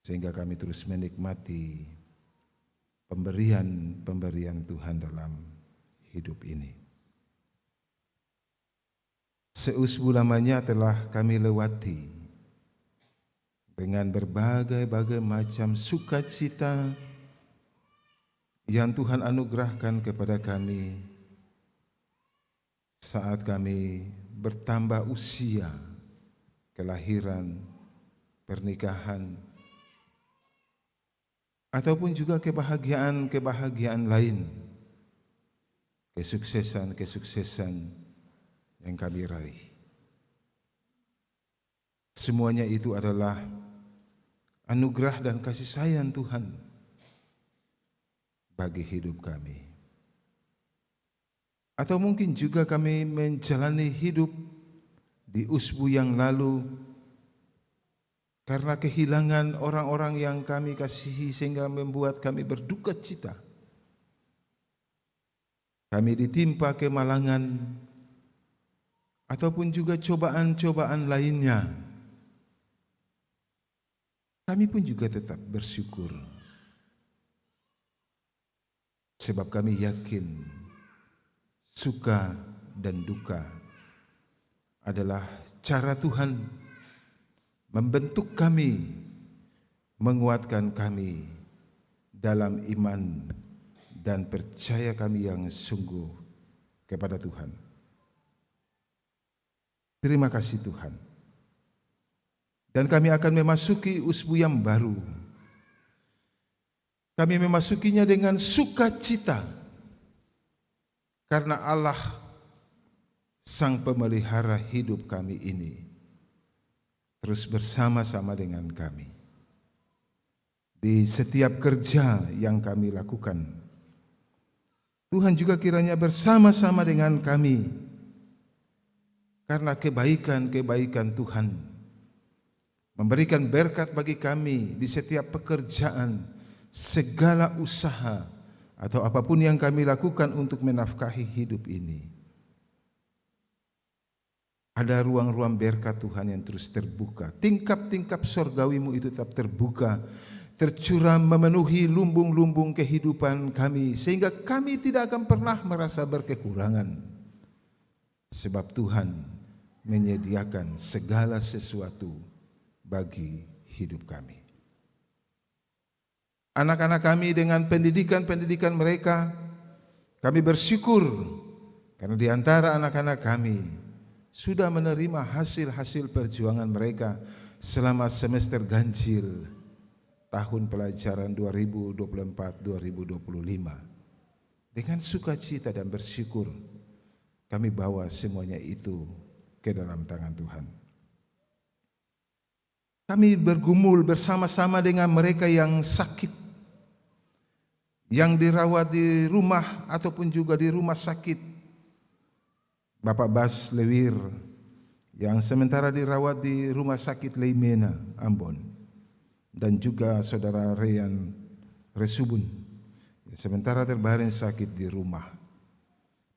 Speaker 3: sehingga kami terus menikmati pemberian Tuhan dalam hidup ini. Seusbu lamanya telah kami lewati dengan berbagai macam sukacita yang Tuhan anugerahkan kepada kami saat kami bertambah usia, kelahiran, pernikahan, ataupun juga kebahagiaan lain, kesuksesan yang kami raih. Semuanya itu adalah anugerah dan kasih sayang Tuhan bagi hidup kami. Atau mungkin juga kami menjalani hidup di usbu yang lalu karena kehilangan orang-orang yang kami kasihi sehingga membuat kami berduka cita. Kami ditimpa kemalangan ataupun juga cobaan-cobaan lainnya. Kami pun juga tetap bersyukur. Sebab kami yakin suka dan duka adalah cara Tuhan membentuk kami, menguatkan kami dalam iman dan percaya kami yang sungguh kepada Tuhan. Terima kasih Tuhan. Dan kami akan memasuki usbu yang baru. Kami memasukinya dengan sukacita karena Allah Sang Pemelihara hidup kami ini terus bersama-sama dengan kami di setiap kerja yang kami lakukan. Tuhan juga kiranya bersama-sama dengan kami karena kebaikan Tuhan memberikan berkat bagi kami di setiap pekerjaan, segala usaha atau apapun yang kami lakukan untuk menafkahi hidup ini. Ada ruang-ruang berkat Tuhan yang terus terbuka. Tingkap-tingkap surgawi-Mu itu tetap terbuka, tercurah memenuhi lumbung-lumbung kehidupan kami, sehingga kami tidak akan pernah merasa berkekurangan. Sebab Tuhan menyediakan segala sesuatu bagi hidup kami. Anak-anak kami dengan pendidikan mereka, kami bersyukur karena di antara anak-anak kami sudah menerima hasil-hasil perjuangan mereka selama semester ganjil tahun pelajaran 2024-2025. Dengan sukacita dan bersyukur kami bawa semuanya itu ke dalam tangan Tuhan. Kami bergumul bersama-sama dengan mereka yang sakit, yang dirawat di rumah ataupun juga di rumah sakit. Bapak Bas Lewir yang sementara dirawat di rumah sakit Leimena, Ambon, dan juga saudara Reyan Resubun sementara terbaring sakit di rumah.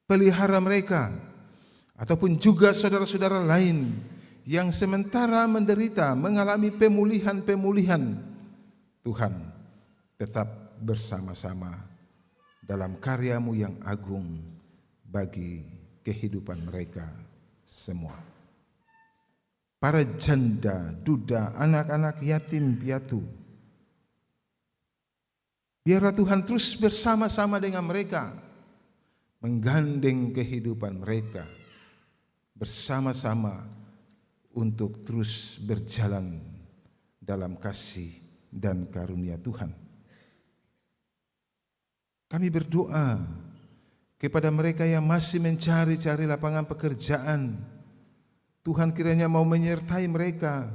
Speaker 3: Pelihara mereka ataupun juga saudara-saudara lain yang sementara menderita, mengalami pemulihan-pemulihan, Tuhan tetap bersama-sama dalam karya-Mu yang agung bagi kehidupan mereka semua. Para janda, duda, anak-anak yatim piatu, biarlah Tuhan terus bersama-sama dengan mereka, menggandeng kehidupan mereka bersama-sama untuk terus berjalan dalam kasih dan karunia Tuhan. Kami berdoa kepada mereka yang masih mencari-cari lapangan pekerjaan. Tuhan kiranya mau menyertai mereka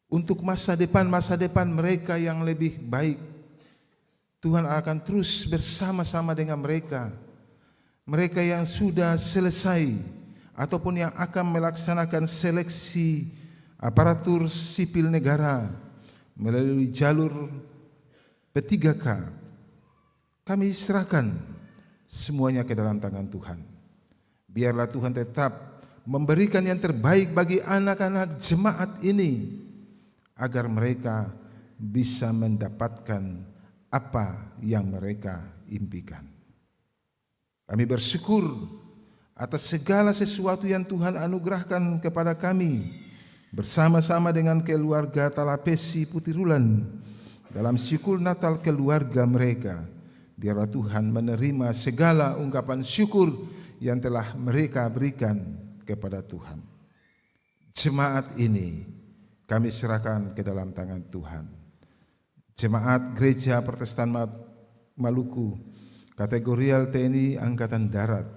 Speaker 3: untuk masa depan mereka yang lebih baik. Tuhan akan terus bersama-sama dengan mereka. Mereka yang sudah selesai ataupun yang akan melaksanakan seleksi aparatur sipil negara melalui jalur P3K. Kami serahkan semuanya ke dalam tangan Tuhan. Biarlah Tuhan tetap memberikan yang terbaik bagi anak-anak jemaat ini, agar mereka bisa mendapatkan apa yang mereka impikan. Kami bersyukur atas segala sesuatu yang Tuhan anugerahkan kepada kami, bersama-sama dengan keluarga Talapesi Putirulan dalam syukur Natal keluarga mereka. Biarlah Tuhan menerima segala ungkapan syukur yang telah mereka berikan kepada Tuhan. Jemaat ini kami serahkan ke dalam tangan Tuhan. Jemaat Gereja Protestan Maluku, Kategorial TNI Angkatan Darat,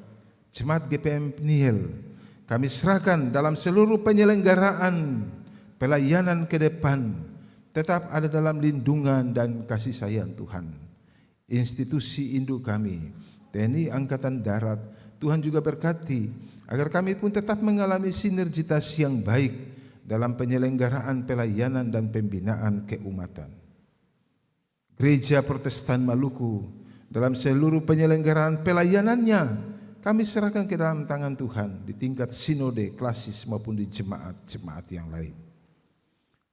Speaker 3: Jemaat GPM Pniel, kami serahkan dalam seluruh penyelenggaraan pelayanan ke depan, tetap ada dalam lindungan dan kasih sayang Tuhan. Institusi induk kami, TNI Angkatan Darat, Tuhan juga berkati agar kami pun tetap mengalami sinergitas yang baik dalam penyelenggaraan pelayanan dan pembinaan keumatan. Gereja Protestan Maluku dalam seluruh penyelenggaraan pelayanannya kami serahkan ke dalam tangan Tuhan di tingkat sinode, klasis maupun di jemaat-jemaat yang lain.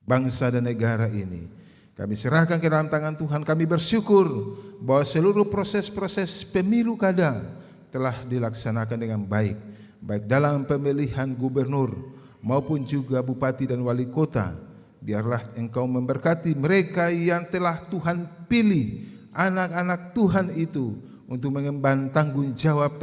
Speaker 3: Bangsa dan negara ini kami serahkan ke dalam tangan Tuhan. Kami bersyukur bahwa seluruh proses-proses pemilu kada telah dilaksanakan dengan baik, baik dalam pemilihan gubernur maupun juga bupati dan wali kota. Biarlah Engkau memberkati mereka yang telah Tuhan pilih, anak-anak Tuhan itu, untuk mengemban tanggung jawab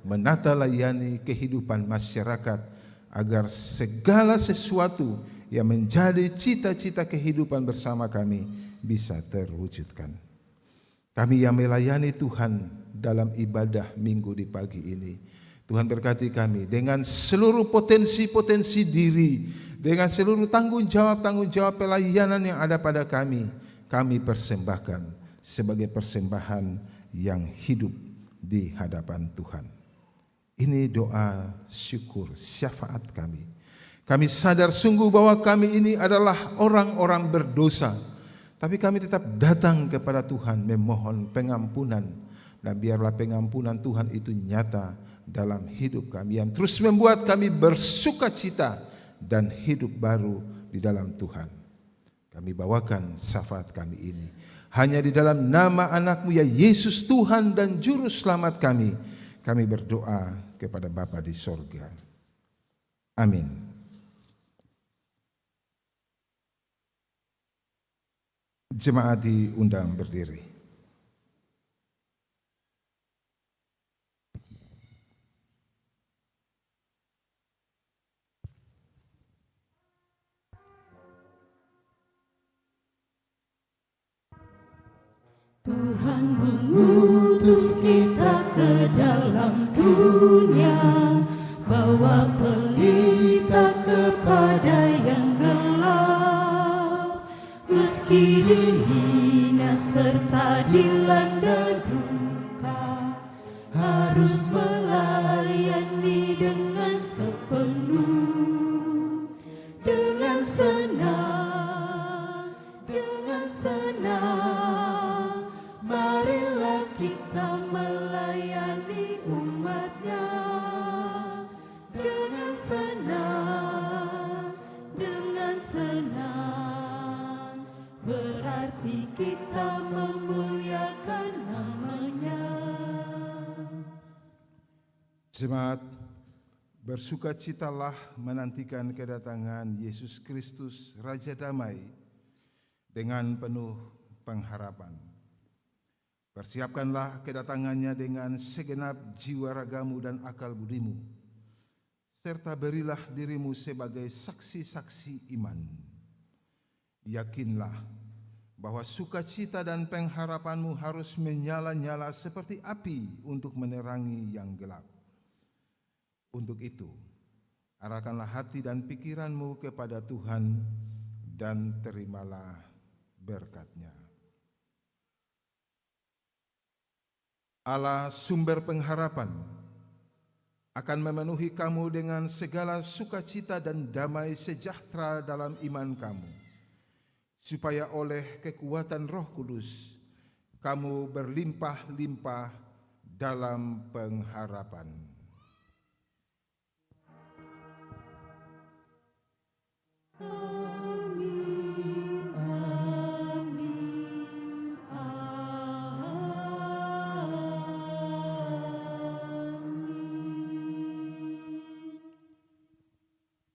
Speaker 3: menata layani kehidupan masyarakat, agar segala sesuatu yang menjadi cita-cita kehidupan bersama kami bisa terwujudkan. Kami yang melayani Tuhan dalam ibadah minggu di pagi ini, Tuhan berkati kami dengan seluruh potensi-potensi diri, dengan seluruh tanggung jawab pelayanan yang ada pada kami persembahkan sebagai persembahan yang hidup di hadapan Tuhan. Ini doa syukur syafaat kami. Kami sadar sungguh bahwa kami ini adalah orang-orang berdosa, tapi kami tetap datang kepada Tuhan memohon pengampunan, dan biarlah pengampunan Tuhan itu nyata dalam hidup kami, yang terus membuat kami bersukacita dan hidup baru di dalam Tuhan. Kami bawakan syafaat kami ini hanya di dalam nama anak-Mu ya Yesus, Tuhan dan Juru Selamat kami. Kami berdoa kepada Bapa di sorga. Amin. Jemaat diundang berdiri.
Speaker 12: Tuhan mengutus kita ke dalam dunia, bawa pelita kepada yang gelap. Meski dihina serta dilanda duka, harus melayani dengan sepenuh, dengan senang, marilah kita melayani umat-Nya dengan senang. kita memuliakan nama-Nya.
Speaker 3: Jemaat, bersukacitalah menantikan kedatangan Yesus Kristus, Raja Damai, dengan penuh pengharapan. Persiapkanlah kedatangannya dengan segenap jiwa ragamu dan akal budimu, serta berilah dirimu sebagai saksi-saksi iman. Yakinlah bahwa sukacita dan pengharapanmu harus menyala-nyala seperti api untuk menerangi yang gelap. Untuk itu, arahkanlah hati dan pikiranmu kepada Tuhan dan terimalah berkat-Nya. Allah sumber pengharapan akan memenuhi kamu dengan segala sukacita dan damai sejahtera dalam iman kamu, supaya oleh kekuatan Roh Kudus kamu berlimpah-limpah dalam pengharapan.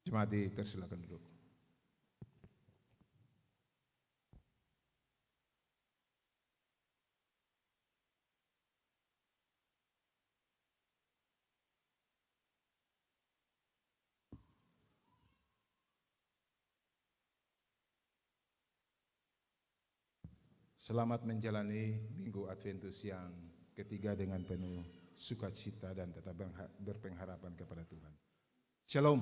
Speaker 3: Jemaat dipersilakan duduk. Selamat menjalani Minggu Adventus yang ketiga dengan penuh sukacita dan tetap berpengharapan kepada Tuhan. Shalom.